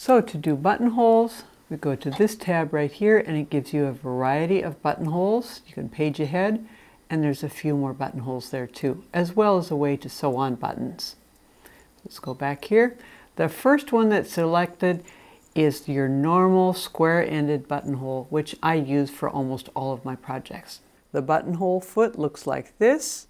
So to do buttonholes, we go to this tab right here and it gives you a variety of buttonholes. You can page ahead and there's a few more buttonholes there too, as well as a way to sew on buttons. Let's go back here. The first one that's selected is your normal square-ended buttonhole, which I use for almost all of my projects. The buttonhole foot looks like this.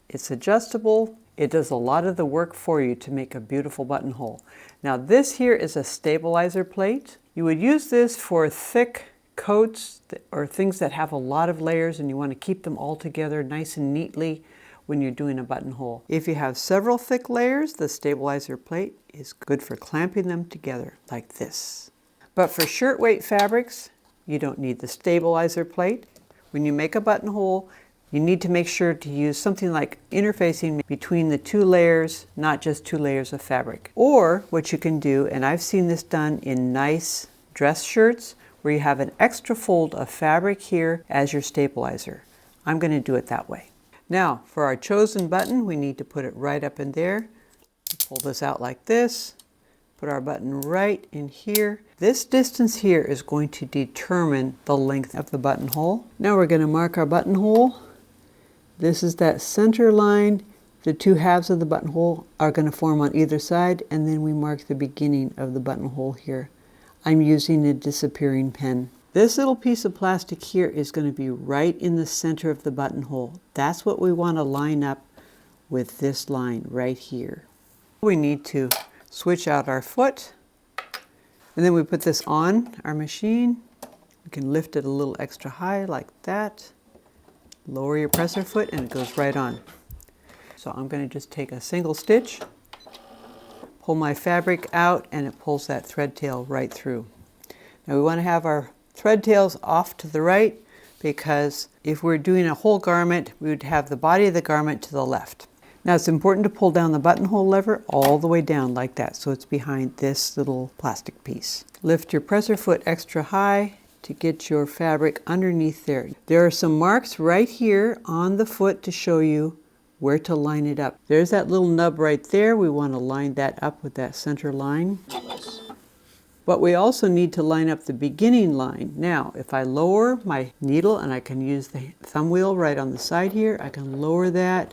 It's adjustable. It does a lot of the work for you to make a beautiful buttonhole. Now this here is a stabilizer plate. You would use this for thick coats or things that have a lot of layers and you want to keep them all together nice and neatly when you're doing a buttonhole. If you have several thick layers, the stabilizer plate is good for clamping them together like this. But for shirtweight fabrics, you don't need the stabilizer plate. When you make a buttonhole, you need to make sure to use something like interfacing between the two layers, not just two layers of fabric. Or what you can do, and I've seen this done in nice dress shirts, where you have an extra fold of fabric here as your stabilizer. I'm going to do it that way. Now, for our chosen button, we need to put it right up in there. Pull this out like this. Put our button right in here. This distance here is going to determine the length of the buttonhole. Now we're going to mark our buttonhole. This is that center line. The two halves of the buttonhole are going to form on either side, and then we mark the beginning of the buttonhole here. I'm using a disappearing pen. This little piece of plastic here is going to be right in the center of the buttonhole. That's what we want to line up with this line right here. We need to switch out our foot, and then we put this on our machine. We can lift it a little extra high like that. Lower your presser foot and it goes right on. So I'm going to just take a single stitch, pull my fabric out, and it pulls that thread tail right through. Now we want to have our thread tails off to the right, because if we're doing a whole garment, we would have the body of the garment to the left. Now it's important to pull down the buttonhole lever all the way down like that, so it's behind this little plastic piece. Lift your presser foot extra high to get your fabric underneath there. There are some marks right here on the foot to show you where to line it up. There's that little nub right there. We want to line that up with that center line. But we also need to line up the beginning line. Now, if I lower my needle, and I can use the thumb wheel right on the side here, I can lower that.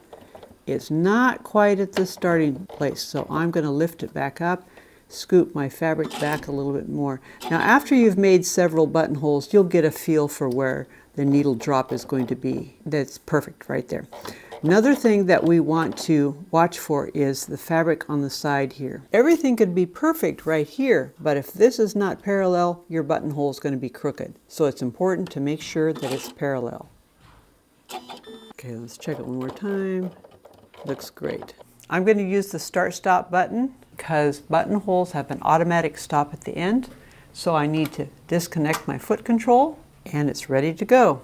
It's not quite at the starting place, so I'm going to lift it back up, scoop my fabric back a little bit more. Now, after you've made several buttonholes, you'll get a feel for where the needle drop is going to be. That's perfect right there. Another thing that we want to watch for is the fabric on the side here. Everything could be perfect right here, but if this is not parallel, your buttonhole is going to be crooked. So it's important to make sure that it's parallel. Okay, let's check it one more time. Looks great. I'm going to use the start-stop button because buttonholes have an automatic stop at the end. So I need to disconnect my foot control, and it's ready to go.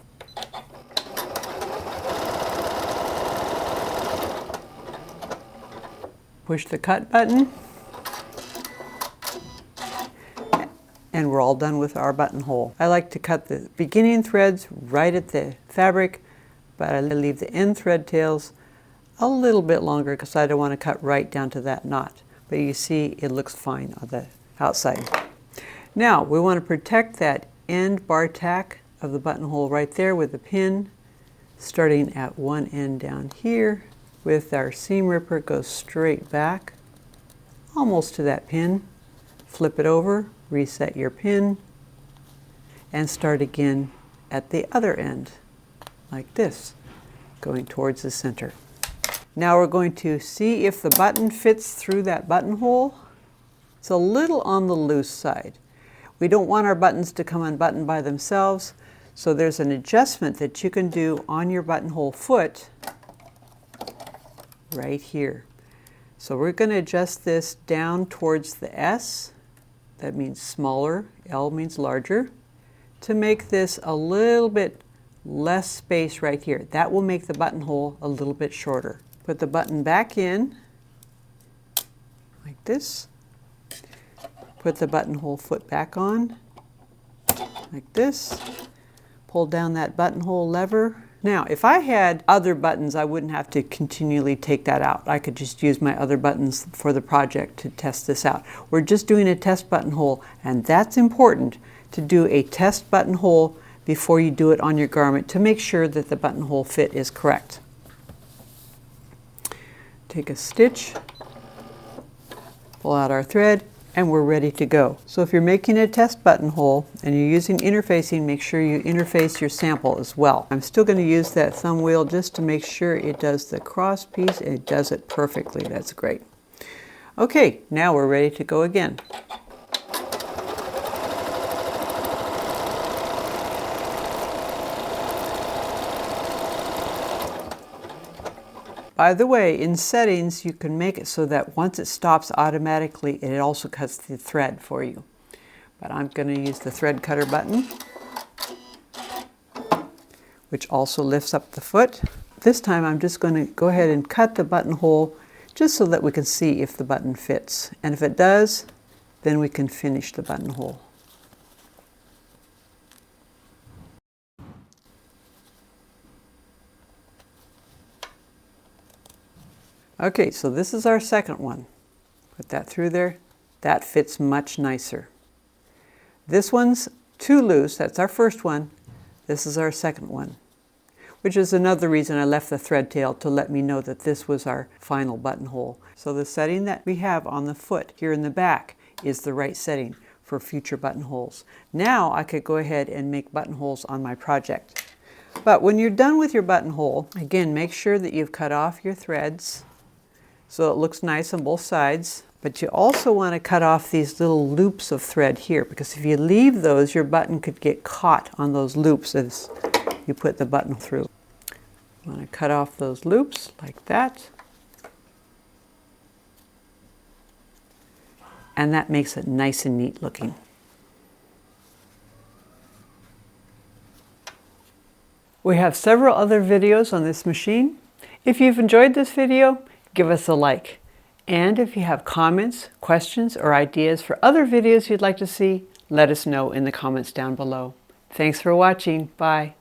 Push the cut button, and we're all done with our buttonhole. I like to cut the beginning threads right at the fabric, but I leave the end thread tails a little bit longer because I don't want to cut right down to that knot. But you see it looks fine on the outside. Now we want to protect that end bar tack of the buttonhole right there with the pin, starting at one end down here. With our seam ripper, goes straight back, almost to that pin. Flip it over, reset your pin, and start again at the other end, like this, going towards the center. Now we're going to see if the button fits through that buttonhole. It's a little on the loose side. We don't want our buttons to come unbuttoned by themselves, so there's an adjustment that you can do on your buttonhole foot right here. So we're going to adjust this down towards the S. That means smaller. L means larger. To make this a little bit less space right here. That will make the buttonhole a little bit shorter. Put the button back in like this. Put the buttonhole foot back on like this. Pull down that buttonhole lever Now, if I had other buttons, I wouldn't have to continually take that out. I could just use my other buttons for the project to test this out. We're just doing a test buttonhole, and that's important to do a test buttonhole before you do it on your garment to make sure that the buttonhole fit is correct. Take a stitch, pull out our thread, and we're ready to go. So if you're making a test buttonhole and you're using interfacing, make sure you interface your sample as well. I'm still going to use that thumb wheel just to make sure it does the cross piece, and it does it perfectly. That's great. Okay, now we're ready to go again. By the way, in settings, you can make it so that once it stops automatically, it also cuts the thread for you. But I'm going to use the thread cutter button, which also lifts up the foot. This time I'm just going to go ahead and cut the buttonhole just so that we can see if the button fits. And if it does, then we can finish the buttonhole. Okay, so this is our second one. Put that through there. That fits much nicer. This one's too loose. That's our first one. This is our second one, which is another reason I left the thread tail to let me know that this was our final buttonhole. So the setting that we have on the foot here in the back is the right setting for future buttonholes. Now I could go ahead and make buttonholes on my project. But when you're done with your buttonhole, again, make sure that you've cut off your threads so it looks nice on both sides. But you also want to cut off these little loops of thread here, because if you leave those, your button could get caught on those loops as you put the button through. You want to cut off those loops like that. And that makes it nice and neat looking. We have several other videos on this machine. If you've enjoyed this video, give us a like. And if you have comments, questions, or ideas for other videos you'd like to see, let us know in the comments down below. Thanks for watching. Bye.